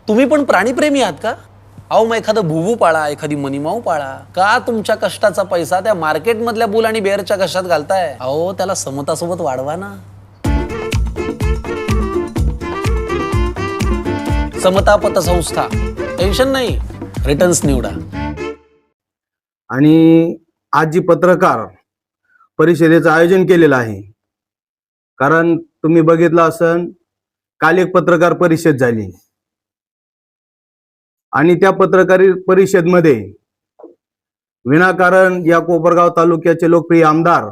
तुम्ही पण प्राणीप्रेमी आहात का? अहो मग एखादं भुवू पाळा, एखादी मनीमाऊ पाळा. का तुमच्या कष्टाचा पैसा त्या मार्केट मधल्या बुल आणि बेअरच्या कष्टात घालताय? अहो त्याला समतासोबत वाढवा ना. समता पतसंस्था, टेन्शन नाही, रिटर्न्स निवडा. आणि आज जी पत्रकार परिषदेचं आयोजन केलेलं आहे, कारण तुम्ही बघितलं असन काल एक पत्रकार परिषद झाली आणि त्या पत्रकार परिषदमध्ये विनाकारण या कोपरगाव तालुक्याचे लोकप्रिय आमदार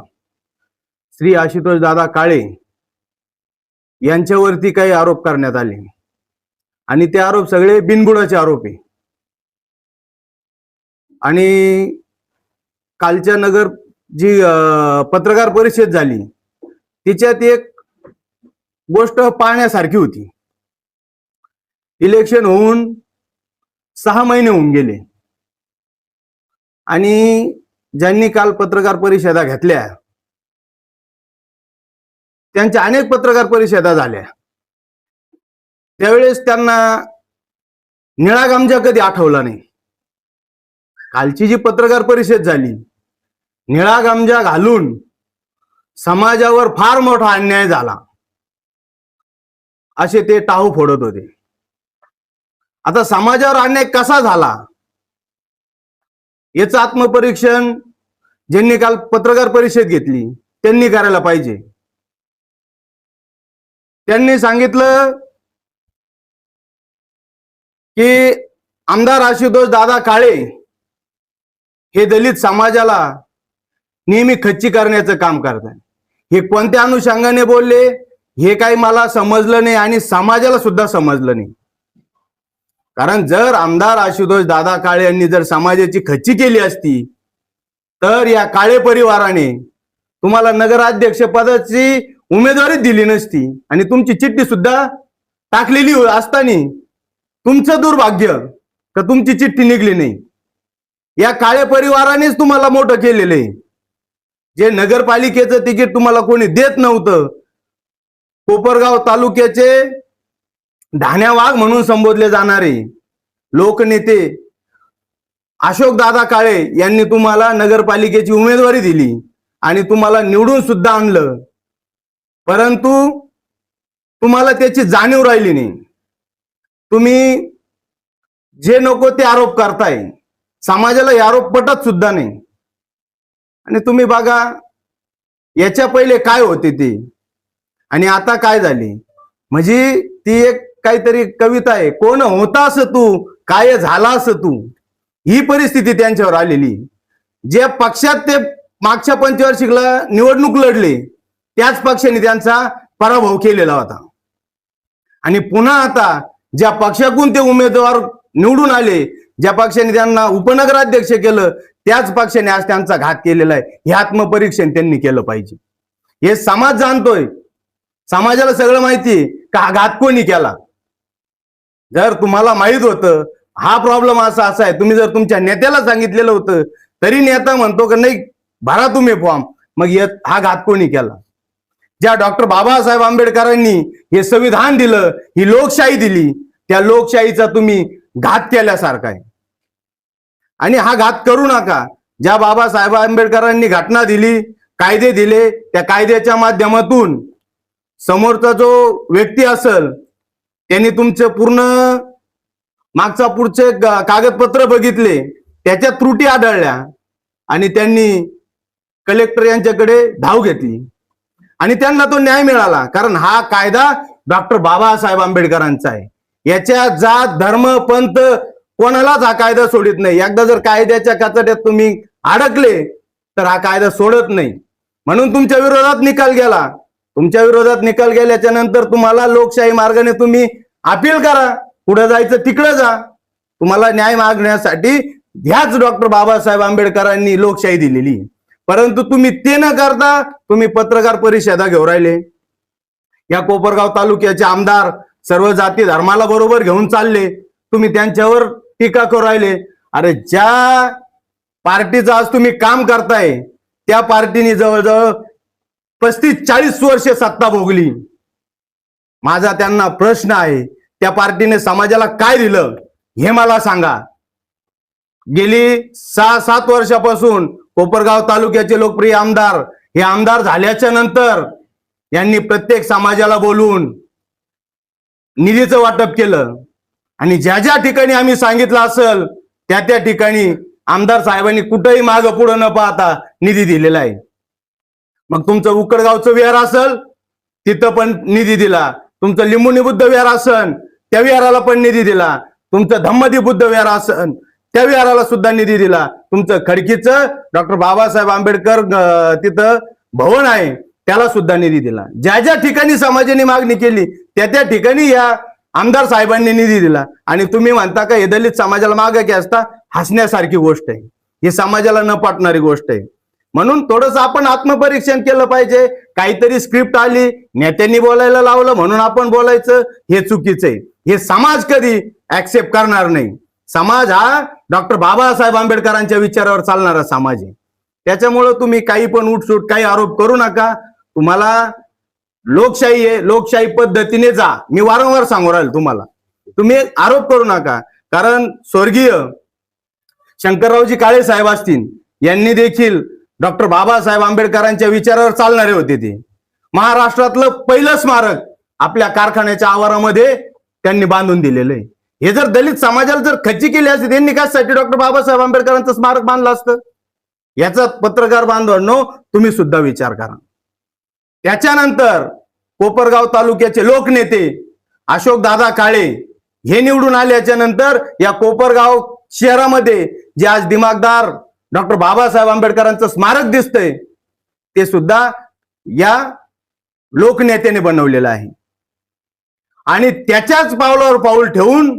श्री आशुतोष दादा काळे यांच्यावरती काही आरोप करण्यात आले आणि ते आरोप सगळे बिनबुडाचे आरोप आहे. आणि कालच्या नगर जी पत्रकार परिषद झाली तिच्यात एक गोष्ट पाहण्यासारखी होती. इलेक्शन होऊन 6 महिने होऊन गेले आणि ज्यांनी काल पत्रकार परिषदा घेतल्या त्यांच्या अनेक पत्रकार परिषदा झाल्या. त्यावेळेस त्यांना निळा गामजा कधी आठवला नाही. कालची जी पत्रकार परिषद झाली, निळा गामजा घालून समाजावर फार मोठा अन्याय झाला असे ते टाहू फोडत होते. आता समाजावर अन्याय कसा झाला याचं आत्मपरीक्षण ज्यांनी काल पत्रकार परिषद घेतली त्यांनी करायला पाहिजे. त्यांनी सांगितलं की आमदार आशुतोष दादा काळे हे दलित समाजाला नेहमी खच्ची करण्याचं काम करतात. हे कोणत्या अनुषंगाने बोलले हे काही मला समजलं नाही आणि समाजाला सुद्धा समजलं नाही. कारण जर आमदार आशुतोष दादा काळे यांनी जर समाजाची खच्ची केली असती तर या काळे परिवाराने तुम्हाला नगराध्यक्ष पदाची उमेदवारी दिली नसती आणि तुमची चिठ्ठी सुद्धा टाकलेली असताना तुमचं दुर्भाग्य का तुमची चिठ्ठी निघली नाही. या काळे परिवारानेच तुम्हाला मोठं केलेलं आहे. जे नगरपालिकेचं तिकीट तुम्हाला कोणी देत नव्हतं, कोपरगाव तालुक्याचे धान्या वाघ म्हणून संबोधले जाणारे लोकनेते अशोक दादा काळे यांनी तुम्हाला नगरपालिकेची उमेदवारी दिली आणि तुम्हाला निवडून सुद्धा आणलं, परंतु तुम्हाला त्याची जाणीव राहिली नाही. तुम्ही जे नको ते आरोप करताय, समाजाला हे आरोप पटत सुद्धा नाही. आणि तुम्ही बघा याच्या पहिले काय होते ते आणि आता काय झाले. म्हणजे ती एक काहीतरी कविता आहे, कोण होतास तू काय झालास तू, ही परिस्थिती त्यांच्यावर आलेली. जे पक्षात ते मागच्या पंचवार्षिकला निवडणूक लढले त्याच पक्षाने त्यांचा पराभव केलेला होता आणि पुन्हा आता ज्या पक्षातून ते उमेदवार निवडून आले, ज्या पक्षाने त्यांना उपनगराध्यक्ष केलं त्याच पक्षाने आज त्यांचा घात केलेला आहे. हे आत्मपरीक्षण त्यांनी केलं पाहिजे. हे समाज जाणतोय, समाजाला सगळं माहिती का हा घात कोणी केला. जर तुम्हाला माहित होतं हा प्रॉब्लेम असा आहे, तुम्ही जर तुमच्या नेत्याला सांगितलेलं होतं तरी नेता म्हणतो की नाही भरा तुम्ही फॉर्म, मग हा घात कोणी केला. ज्या डॉक्टर बाबासाहेब आंबेडकरांनी हे संविधान दिलं, ही लोकशाही दिली, त्या लोकशाहीचा तुम्ही घात केल्यासारखा आहे. आणि हा घात करू नका. ज्या बाबासाहेब आंबेडकरांनी घटना दिली, कायदे दिले, त्या कायद्याच्या माध्यमातून समोरचा जो व्यक्ती असेल त्यांनी तुमचं पूर्ण मागचा पुढचे कागदपत्र बघितले, त्याच्या त्रुटी आढळल्या आणि त्यांनी कलेक्टर यांच्याकडे धाव घेतली आणि त्यांना तो न्याय मिळाला. कारण हा कायदा डॉक्टर बाबासाहेब आंबेडकरांचा आहे. याच्या जात धर्म पंथ कोणालाच हा कायदा सोडित नाही. एकदा जर कायद्याच्या कचाट्यात तुम्ही अडकले तर हा कायदा सोडत नाही. म्हणून तुमच्या विरोधात निकाल गेला. तुमच्या विरोधात निकाल गेल्याच्या नंतर तुम्हाला लोकशाही मार्गाने तुम्ही अपील करा, पुढे जायचं तिकडे जा. तुम्हाला न्याय मागण्यासाठी ह्याच डॉक्टर बाबासाहेब आंबेडकरांनी लोकशाही दिलेली, परंतु तुम्ही ते न करता तुम्ही पत्रकार परिषदा घेऊन राहिले. या कोपरगाव तालुक्याचे आमदार सर्व जाती धर्माला बरोबर घेऊन चालले, तुम्ही त्यांच्यावर टीका करू राहिले. अरे ज्या पार्टीचं आज तुम्ही काम करताय त्या पार्टीने जवळजवळ 35-40 वर्ष सत्ता भोगली. माझा त्यांना प्रश्न आहे, त्या पार्टीने समाजाला काय दिलं हे मला सांगा. गेली 6-7 वर्षापासून कोपरगाव तालुक्याचे लोकप्रिय आमदार हे आमदार झाल्याच्या नंतर यांनी प्रत्येक समाजाला बोलून निधीचं वाटप केलं आणि ज्या ज्या ठिकाणी आम्ही सांगितलं असेल त्या ठिकाणी आमदार साहेबांनी कुठेही मागं पुढं न पाहता निधी दिलेला आहे. मग तुमचं उकडगावचं विहार असेल तिथं पण निधी दिला, तुमचं लिंबुनी बुद्ध विहार असेल त्या विहाराला पण निधी दिला, तुमचं धम्मदी बुद्ध विहार असेल त्या विहाराला सुद्धा निधी दिला, तुमचं खडकीचं डॉक्टर बाबासाहेब आंबेडकर तिथं भवन आहे त्याला सुद्धा निधी दिला. ज्या ज्या ठिकाणी समाजाने मागणी केली त्या ठिकाणी या आमदार साहेबांनी निधी दिला. आणि तुम्ही म्हणता का हे दलित समाजाला मागे की असता, हसण्यासारखी गोष्ट आहे, ही समाजाला न पटणारी गोष्ट आहे. म्हणून थोडंसं आपण आत्मपरीक्षण केलं पाहिजे. काहीतरी स्क्रिप्ट आली, नेत्यांनी बोलायला लावलं म्हणून आपण बोलायचं, हे चुकीचं आहे. हे समाज कधी ऍक्सेप्ट करणार नाही. समाज हा डॉक्टर बाबासाहेब आंबेडकरांच्या विचारावर चालणारा समाज आहे. त्याच्यामुळं तुम्ही काही पण उठसूट काही आरोप करू नका. तुम्हाला लोकशाही आहे, लोकशाही पद्धतीने जा. मी वारंवार सांगू राहील तुम्हाला, तुम्ही आरोप करू नका. कारण स्वर्गीय शंकररावजी काळे साहेब असतील, यांनी देखील डॉक्टर बाबासाहेब आंबेडकरांच्या विचारावर चालणारे होते. ते महाराष्ट्रातलं पहिलं स्मारक आपल्या कारखान्याच्या आवारामध्ये त्यांनी बांधून दिलेलं आहे. हे जर दलित समाजाला जर खच्ची केली असती त्यांनी कशासाठी डॉक्टर बाबासाहेब आंबेडकरांचं स्मारक बांधलं असतं, याचा पत्रकार बांधवांनो तुम्ही सुद्धा विचार करा. त्याच्यानंतर कोपरगाव तालुक्याचे लोकनेते अशोक दादा काळे हे निवडून आल्याच्या नंतर या कोपरगाव शहरामध्ये जे आज दिमागदार डॉक्टर बाबासाहेब आंबेडकरांचं स्मारक दिसतंय ते सुद्धा या लोकनेत्याने बनवलेलं आहे. आणि त्याच्याच पावलावर पाऊल ठेवून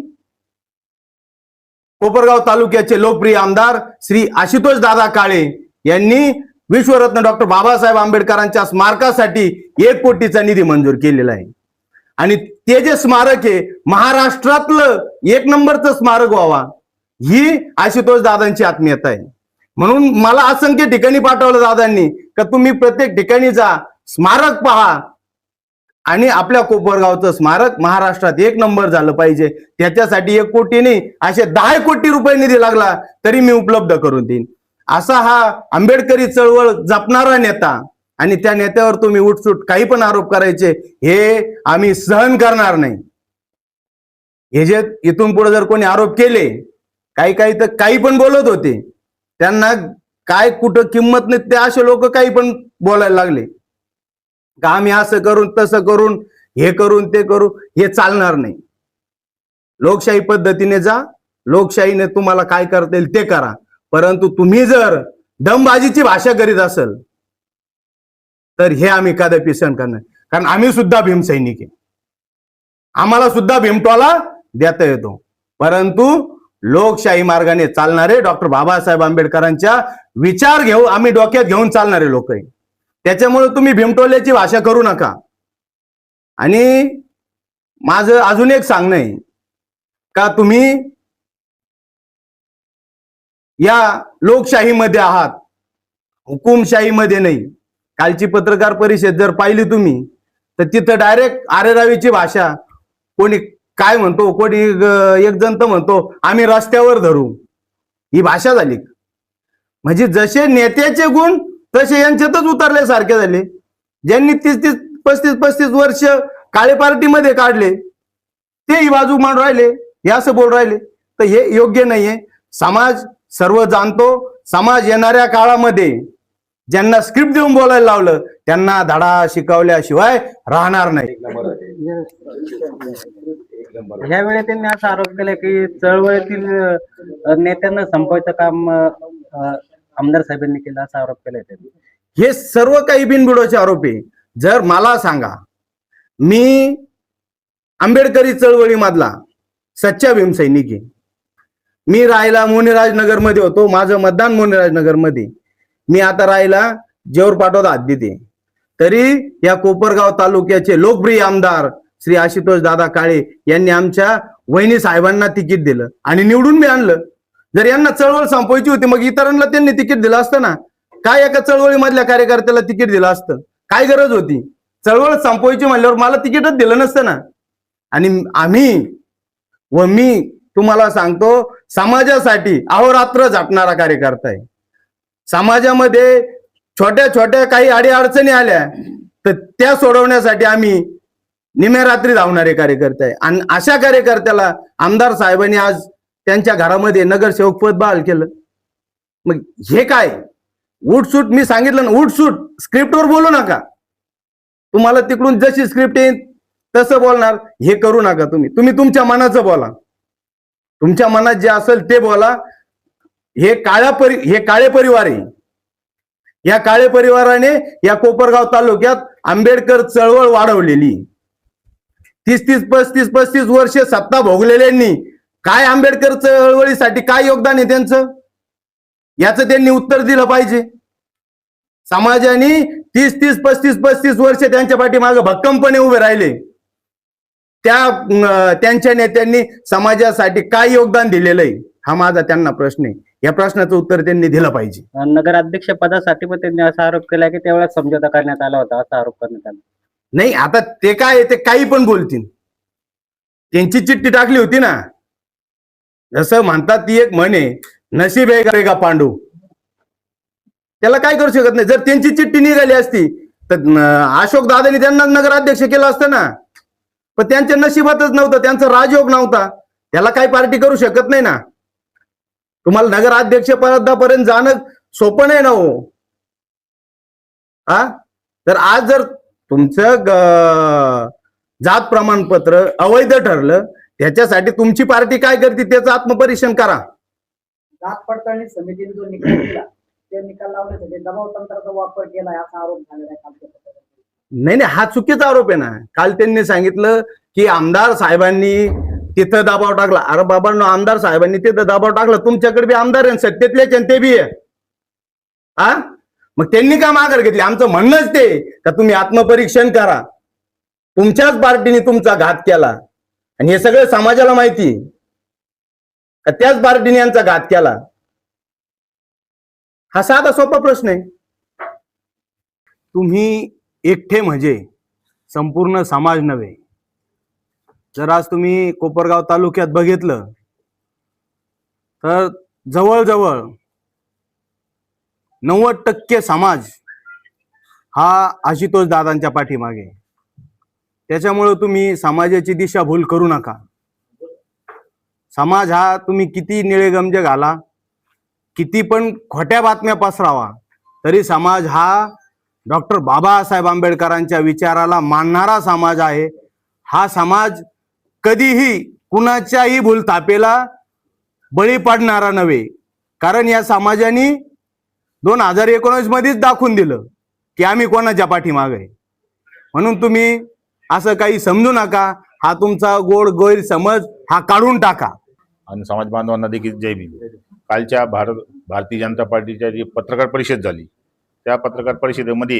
कोपरगाव तालुक्याचे लोकप्रिय आमदार श्री आशुतोष दादा काळे यांनी विश्वरत्न डॉक्टर बाबासाहेब आंबेडकरांच्या स्मारकासाठी 1 कोटीचा निधी मंजूर केलेला आहे. आणि ते जे स्मारक आहे महाराष्ट्रातलं 1 नंबरचं स्मारक व्हावा ही आशुतोष दादांची आत्मीयता आहे. म्हणून मला असंख्य ठिकाणी पाठवलं दादांनी का तुम्ही प्रत्येक ठिकाणी जा, स्मारक पहा आणि आपल्या कोपरगावचं स्मारक महाराष्ट्रात 1 नंबर झालं पाहिजे. त्याच्यासाठी 1 कोटी नाही, असे 10 कोटी रुपये निधी लागला तरी मी उपलब्ध करून देईन. असा हा आंबेडकरी चळवळ जपणारा नेता आणि त्या नेत्यावर तुम्ही उठसूट काही पण आरोप करायचे हे आम्ही सहन करणार नाही. हे जे इथून पुढे जर कोणी आरोप केले, काही तर काही पण बोलत होते, त्यांना काय कुठं किंमत नाही, ते असे लोक काही पण बोलायला लागले का आम्ही असं करून तसं करून हे करून ते करू, हे चालणार नाही. लोकशाही पद्धतीने जा, लोकशाहीने तुम्हाला काय करता येईल ते करा. परंतु तुम्ही जर दमबाजीची भाषा करीत असेल तर हे आम्ही कदापि सहन करणार. कारण आम्ही सुद्धा भीमसैनिक आहे, आम्हाला सुद्धा भीमटोला देता येतो. परंतु लोकशाही मार्गाने चालणारे डॉक्टर बाबासाहेब आंबेडकरांच्या विचार आम्ही डोक्यात घेऊन चालणारे लोक आहे. त्याच्यामुळे तुम्ही भीमटोल्याची भाषा करू नका. आणि माझं अजून एक सांगणं आहे का तुम्ही या लोकशाहीमध्ये आहात, हुकुमशाहीमध्ये नाही. कालची पत्रकार परिषद जर पाहिली तुम्ही तर तिथं डायरेक्ट आरेरावीची भाषा, कोणी काय म्हणतो, कोणी एक जण तर म्हणतो आम्ही रस्त्यावर धरू, ही भाषा झाली. म्हणजे जसे नेत्याचे गुण तसे यांच्यातच उतरले सारखे झाले. ज्यांनी 30-35 वर्ष काळे पार्टीमध्ये काढले ते ही बाजू मांडून राहिले, हे असं बोल राहिले, तर हे योग्य नाहीये. समाज सर्व जाणतो. समाज येणाऱ्या काळामध्ये ज्यांना स्क्रिप्ट देऊन बोलायला लावलं त्यांना धडा शिकवल्याशिवाय राहणार नाही. यावेळी त्यांनी असा आरोप केला की चळवळीतील नेत्यांना संपवायचं काम आमदार साहेबांनी केलं, असा आरोप केलाय त्यांनी. हे सर्व काही बिनबुडाचे आरोप आहे. जर मला सांगा, मी आंबेडकरी चळवळी मधला सच्चा भीमसैनिक आहे. मी राहायला मोनीराजनगर मध्ये होतो, माझं मतदान मोनीराजनगर मध्ये. मी आता राहायला जेऊर पाटोदा हद्दीत आहे. तरी या कोपरगाव तालुक्याचे लोकप्रिय आमदार श्री आशुतोष दादा काळे यांनी आमच्या वहिनी साहेबांना तिकीट दिलं आणि निवडून मी आणलं. जर यांना चळवळ संपवायची होती मग इतरांना त्यांनी तिकीट दिलं असतं ना. काय एका चळवळीमधल्या कार्यकर्त्याला तिकीट दिलं असतं, काय गरज होती? चळवळ संपवायची म्हणल्यावर मला तिकीटच दिलं नसतं ना. आणि आम्ही व मी तुम्हाला सांगतो, समाजासाठी अहोरात्र झटणारा कार्यकर्ता आहे. समाजामध्ये छोट्या छोट्या काही अडीअडचणी आल्या तर त्या सोडवण्यासाठी आम्ही निम्या रात्री धावणारे कार्यकर्ते आहे. आणि अशा कार्यकर्त्याला आमदार साहेबांनी आज त्यांच्या घरामध्ये नगरसेवक पद बहाल केलं. मग हे काय उठसूट? मी सांगितलं ना, उठसूट स्क्रिप्टवर बोलू नका. तुम्हाला तिकडून जशी स्क्रिप्ट येईल तसं बोलणार, हे करू नका. तुम्ही तुमच्या मनाचं बोला. तुमच्या मनात जे असेल ते बोला. हे काळे परिवार आहे. या काळे परिवाराने या कोपरगाव तालुक्यात आंबेडकर चळवळ वाढवलेली. 30-35 वर्षे सत्ता भोगलेल्यांनी काय आंबेडकर चळवळीसाठी काय योगदान आहे त्यांचं, याचं त्यांनी उत्तर दिलं पाहिजे. समाजाने 30-35 वर्ष त्यांच्या पाठीमागे भक्कमपणे उभे राहिले. त्यांच्या नेत्यांनी समाजासाठी काय योगदान दिलेलं आहे, हा माझा त्यांना प्रश्न आहे. या प्रश्नाचं उत्तर त्यांनी दिलं पाहिजे. नगराध्यक्ष पदासाठी पण त्यांनी असा आरोप केला की त्यावेळेस समझोता करण्यात आला होता, असा आरोप करण्यात आला. नाही, आता ते काय ते काही पण बोलतील. त्यांची चिठ्ठी टाकली होती ना. जसं म्हणतात, ती एक म्हणे, नशीब आहे करेगा पांडू. त्याला काय करू शकत नाही. जर त्यांची चिठ्ठी निघाली असती तर अशोक दादांनी त्यांना नगराध्यक्ष केलं असतं ना. पण त्यांच्या नशिबातच नव्हतं, त्यांचा राजयोग नव्हता. त्याला काही पार्टी करू शकत नाही ना. तुम्हाला नगराध्यक्ष पदापर्यंत जाणं सोपं नाही ना हो. तर आज जर तुमचं जात प्रमाणपत्र अवैध ठरलं, त्याच्यासाठी तुमची पार्टी काय करते त्याचं आत्मपरीक्षण करा. जात पडताळणी समितीने जो निकाल दिला, त्या निकाल लावण्यासाठी दबाव तंत्राचा वापर केलाय असा आरोप झालेला आहे कालच्या पत्रकात. नाही, हा चुकीचा आरोप आहे ना. काल त्यांनी सांगितलं की आमदार साहेबांनी तिथं दबाव टाकला. अरे बाबांनो, आमदार साहेबांनी तिथं दबाव टाकला. तुमच्याकडे बी आमदार आहे, सत्तेतलेच आणि ते बी आहे. मग त्यांनी का माघार घेतली? आमचं म्हणणंच ते का तुम्ही आत्मपरीक्षण करा. तुमच्याच पार्टीने तुमचा घात केला आणि हे सगळं समाजाला माहिती का त्याच पार्टीने यांचा घात केला. हा साधा सोपा प्रश्न आहे. तुम्ही एकटे म्हणजे संपूर्ण समाज नव्हे. जर आज तुम्ही कोपरगाव तालुक्यात बघितलं तर जवळजवळ 90% समाज हा आशुतोष दादांच्या पाठीमागे. त्याच्यामुळे तुम्ही समाजाची दिशाभूल करू नका. समाज हा तुम्ही किती निळेगमजे घाला, किती पण खोट्या बातम्या पसरावा, तरी समाज हा डॉक्टर बाबासाहेब आंबेडकरांच्या विचाराला मानणारा समाज आहे. हा समाज कधीही कुणाच्याही भूलथापेला बळी पडणारा नव्हे. कारण या समाजाने 2019 मध्येच दाखवून दिलं की आम्ही कोणाच्या पाठीमागे आहे. म्हणून तुम्ही असं काही समजू नका. हा तुमचा गोड गैरसमज हा काढून टाका. आणि समाज बांधवांना देखील जय भीम. कालच्या भारतीय जनता पार्टीच्या जी पत्रकार परिषद झाली, त्या पत्रकार परिषदेमध्ये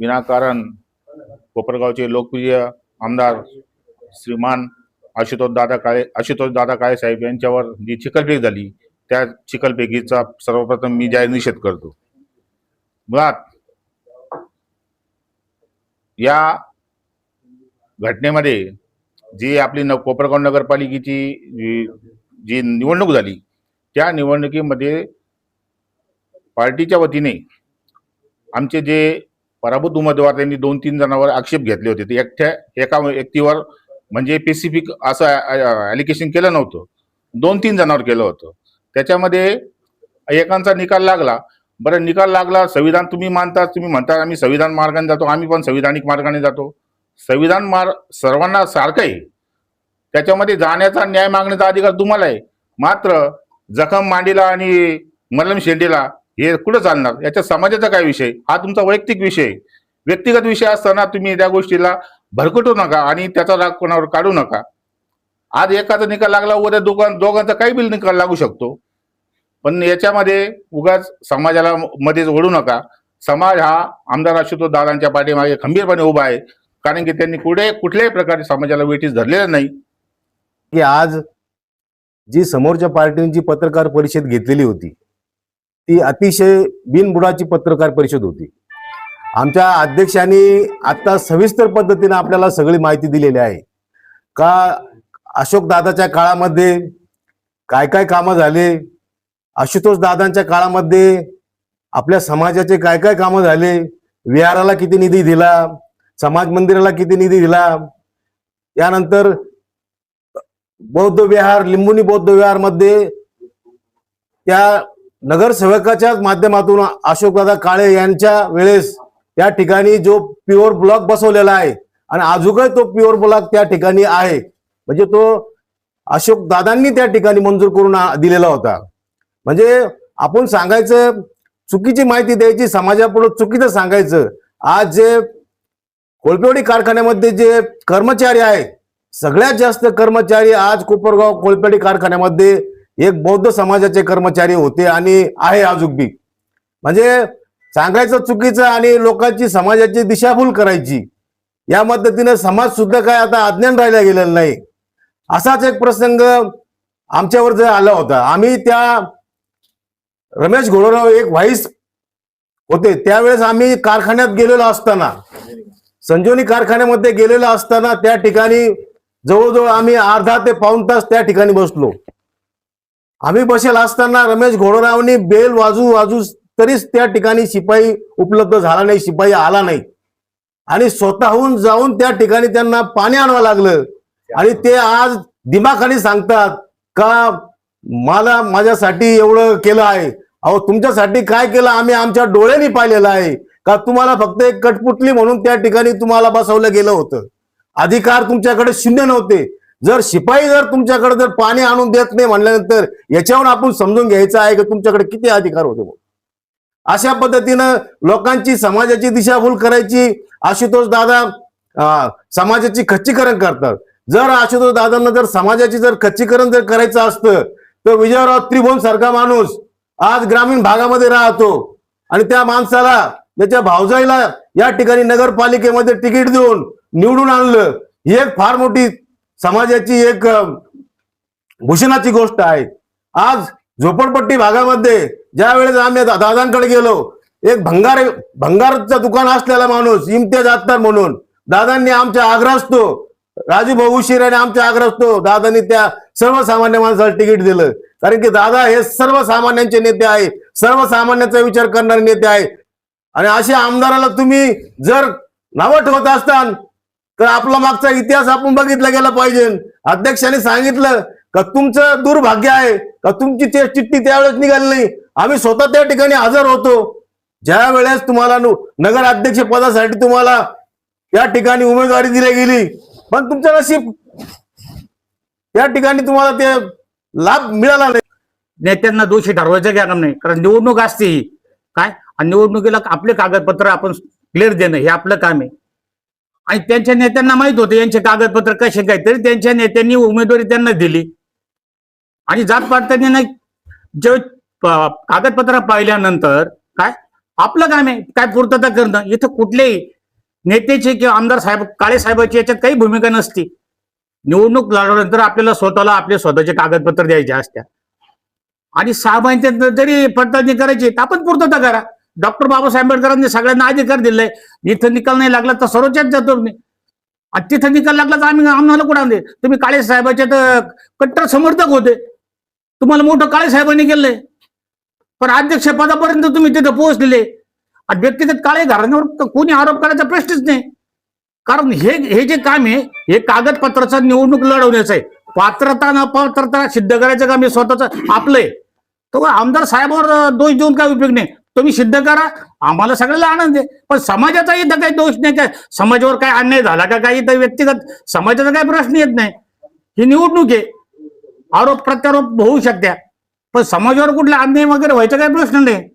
विनाकारण कोपरगावचे लोकप्रिय आमदार श्रीमान आशुतोष दादा काळे साहेब यांच्यावर जी चिखलफेक झाली, त्या चिखलफेकीचा सर्वप्रथम मी जाहीर निषेध करतो. मुळात या घटनेमध्ये जी आपली कोपरगाव नगरपालिकेची जी निवडणूक झाली, त्या निवडणुकीमध्ये पार्टीच्या वतीने आमचे जे पराभूत उमेदवार त्यांनी 2-3 जणांवर आक्षेप घेतले होते. ते एका व्यक्तीवर म्हणजे स्पेसिफिक असं ॲलिगेशन केलं नव्हतं, 2-3 जणांवर केलं होतं. त्याच्यामध्ये एकांचा निकाल लागला. बरं, निकाल लागला. संविधान तुम्ही मानता, तुम्ही म्हणता आम्ही संविधान मार्गाने जातो, आम्ही पण संविधानिक मार्गाने जातो. संविधान सर्वांना सारखं आहे, त्याच्यामध्ये जाण्याचा न्याय मागण्याचा अधिकार तुम्हाला आहे. मात्र जखम मांडीला आणि मलम शेंडीला हे कुठं चालणार? याच्या समाजाचा काय विषय? हा तुमचा वैयक्तिक विषय. व्यक्तिगत विषय असताना तुम्ही त्या गोष्टीला भरकटू नका आणि त्याचा राग कोणावर काढू नका. आज एकाचा निकाल लागला, उद्या दोघांचा काही बिल निकाल लागू शकतो. पण याच्यामध्ये उगाच समाजाला मध्येच ओढू नका. समाज हा आमदार आशुतोष दादांच्या पाठीमागे खंबीरपणे उभा आहे. कारण की त्यांनी कुठल्याही प्रकारे समाजाला वेठीस धरलेलं नाही. की आज जी समोरच्या पार्टींची पत्रकार परिषद घेतलेली होती, ती अतिशय बिनबुडाची पत्रकार परिषद होती. आमच्या अध्यक्षांनी आता सविस्तर पद्धतीने आपल्याला सगळी माहिती दिलेली आहे. का अशोक दादाच्या काळामध्ये काय काय कामं झाले, आशुतोष दादांच्या काळामध्ये आपल्या समाजाचे काय काय कामं झाले, विहाराला किती निधी दिला, समाज मंदिराला किती निधी दिला, यानंतर बौद्ध विहार, लिंबुनी बौद्ध विहार मध्ये त्या नगरसेवकाच्याच माध्यमातून अशोकदादा काळे यांच्या वेळेस त्या ठिकाणी जो प्युअर ब्लॉक बसवलेला आहे आणि अजूनही तो प्युअर ब्लॉक त्या ठिकाणी आहे, म्हणजे तो अशोक दादांनी त्या ठिकाणी मंजूर करून दिलेला होता. म्हणजे आपण सांगायचं, चुकीची माहिती द्यायची, समाजापुढे चुकीचं सांगायचं. आज जे कोळपेवाडी कारखान्यामध्ये जे कर्मचारी आहेत, सगळ्यात जास्त कर्मचारी आज कोपरगाव कोळपेवाडी कारखान्यामध्ये एक बौद्ध समाजाचे कर्मचारी होते आणि आहे अजून बी. म्हणजे सांगायचं चुकीचं आणि लोकांची समाजाची दिशाभूल करायची, या पद्धतीने समाज सुद्धा काय आता अज्ञान राहिला गेलेला नाही. असाच एक प्रसंग आमच्यावर जर आला होता. आम्ही त्या रमेश घोडराव एक व्हाईस होते, त्यावेळेस आम्ही कारखान्यात गेलेलो असताना, संजीवनी कारखान्यामध्ये गेलेलो असताना त्या ठिकाणी जवळजवळ आम्ही अर्धा ते पाऊण तास त्या ठिकाणी बसलो. आम्ही बसेल असताना रमेश घोडरावनी बेल वाजू तरीच त्या ठिकाणी शिपाई उपलब्ध झाला नाही, शिपाई आला नाही आणि स्वतःहून जाऊन त्या ठिकाणी त्यांना पाणी आणावं लागलं. आणि ते आज दिमाखाली सांगतात का मला माझ्यासाठी एवढं केलं आहे. अहो, तुमच्यासाठी काय केलं आम्ही आमच्या डोळ्यांनी पाहिलेलं आहे. का तुम्हाला फक्त एक कटपुतली म्हणून त्या ठिकाणी तुम्हाला बसवलं गेलं होतं. अधिकार तुमच्याकडे शून्य नव्हते. जर शिपाई जर तुमच्याकडे जर पाणी आणून देत नाही म्हणल्यानंतर याच्यावर आपण समजून घ्यायचं आहे की तुमच्याकडे किती अधिकार होते. अशा पद्धतीनं लोकांची समाजाची दिशाभूल करायची. आशुतोष दादा समाजाची खच्चीकरण करतात. जर आशुतोष दादांना जर समाजाची जर खच्चीकरण जर करायचं असतं तर विजयराव त्रिभुवन सारखा माणूस आज ग्रामीण भागामध्ये राहतो आणि त्या माणसाला त्याच्या भावजाईला या ठिकाणी नगरपालिकेमध्ये तिकीट देऊन निवडून आणलं, ही एक फार मोठी समाजाची एक भूषणाची गोष्ट आहे. आज झोपडपट्टी भागामध्ये ज्या वेळेस आम्ही दादांकडे गेलो, एक भंगारचं दुकान असलेला माणूस इम्तियाज अत्तार म्हणून, दादांनी आमच्या आग्रहस्तो राजू भाऊ शिराने आमच्या आग्रहस्तो दादांनी त्या सर्वसामान्य माणसाला तिकीट दिलं. कारण की दादा हे सर्वसामान्यांचे नेते आहे, सर्वसामान्यांचा विचार करणारे नेते आहे. आणि अशा आमदाराला तुम्ही जर नावं ठेवत असताल तर आपला मागचा इतिहास आपण बघितला गेला पाहिजे. अध्यक्षांनी सांगितलं का तुमचं दुर्भाग्य आहे का तुमची ते चिठ्ठी त्यावेळेस निघाली नाही. आम्ही स्वतः त्या ठिकाणी हजर होतो. ज्या वेळेस तुम्हाला नगर अध्यक्ष पदासाठी तुम्हाला त्या ठिकाणी उमेदवारी दिली गेली, पण तुमचं नशीब त्या ठिकाणी तुम्हाला ते लाभ मिळाला नाही. नेत्यांना दोषी ठरवायचं काय काम नाही, कारण निवडणूक असते ही काय, आणि निवडणुकीला आपले कागदपत्र आपण क्लिअर देणं हे आपलं काम आहे. आणि त्यांच्या नेत्यांना माहित होते यांचे कागदपत्र कसे काय, तरी त्यांच्या नेत्यांनी उमेदवारी त्यांना दिली. आणि जात पाडताना जे कागदपत्र पाहिल्यानंतर काय आपलं काम आहे काय पूर्तता करणं. इथं कुठलेही नेत्याचे किंवा आमदार साहेब काळे साहेबांची याच्यात काही भूमिका नसती. निवडणूक लढवल्यानंतर आपल्याला स्वतःला आपले स्वतःचे कागदपत्र द्यायचे असत्या आणि 6 महिन्यात जरी पडताळणी करायची तर आपण पूर्तता करा. डॉक्टर बाबासाहेब आंबेडकरांनी सगळ्यांना अधिकार दिलाय. इथं निकाल नाही लागला तर सर्वोच्चात जातो मी, आणि तिथं निकाल लागला तर आम्हाला कुठं आणले. तुम्ही काळे साहेबाचे तर कट्टर समर्थक होते, तुम्हाला मोठं काळे साहेबांनी केलंय, पण अध्यक्ष पदापर्यंत तुम्ही तिथं पोहोचलेले. आणि व्यक्तिगत काळे घराण्यावर कोणी आरोप करायचा प्रश्नच नाही, कारण हे जे काम आहे हे कागदपत्राचं निवडणूक लढवण्याचं आहे. पात्रता न पात्रता सिद्ध करायचं काम हे स्वतःच आपलंय. तो आमदार साहेबांवर दोष देऊन काय उपयोग नाही. तुम्ही सिद्ध करा, आम्हाला सगळ्याला आनंद आहे. पण समाजाचा इथं काही दोष नाही, काय समाजावर काय अन्याय झाला का काही तर व्यक्तिगत समाजाचा काही प्रश्न येत नाही. ही निवडणूक आहे, आरोप प्रत्यारोप होऊ शकत्या, पण समाजावर कुठला अन्याय वगैरे व्हायचा काही प्रश्न नाही.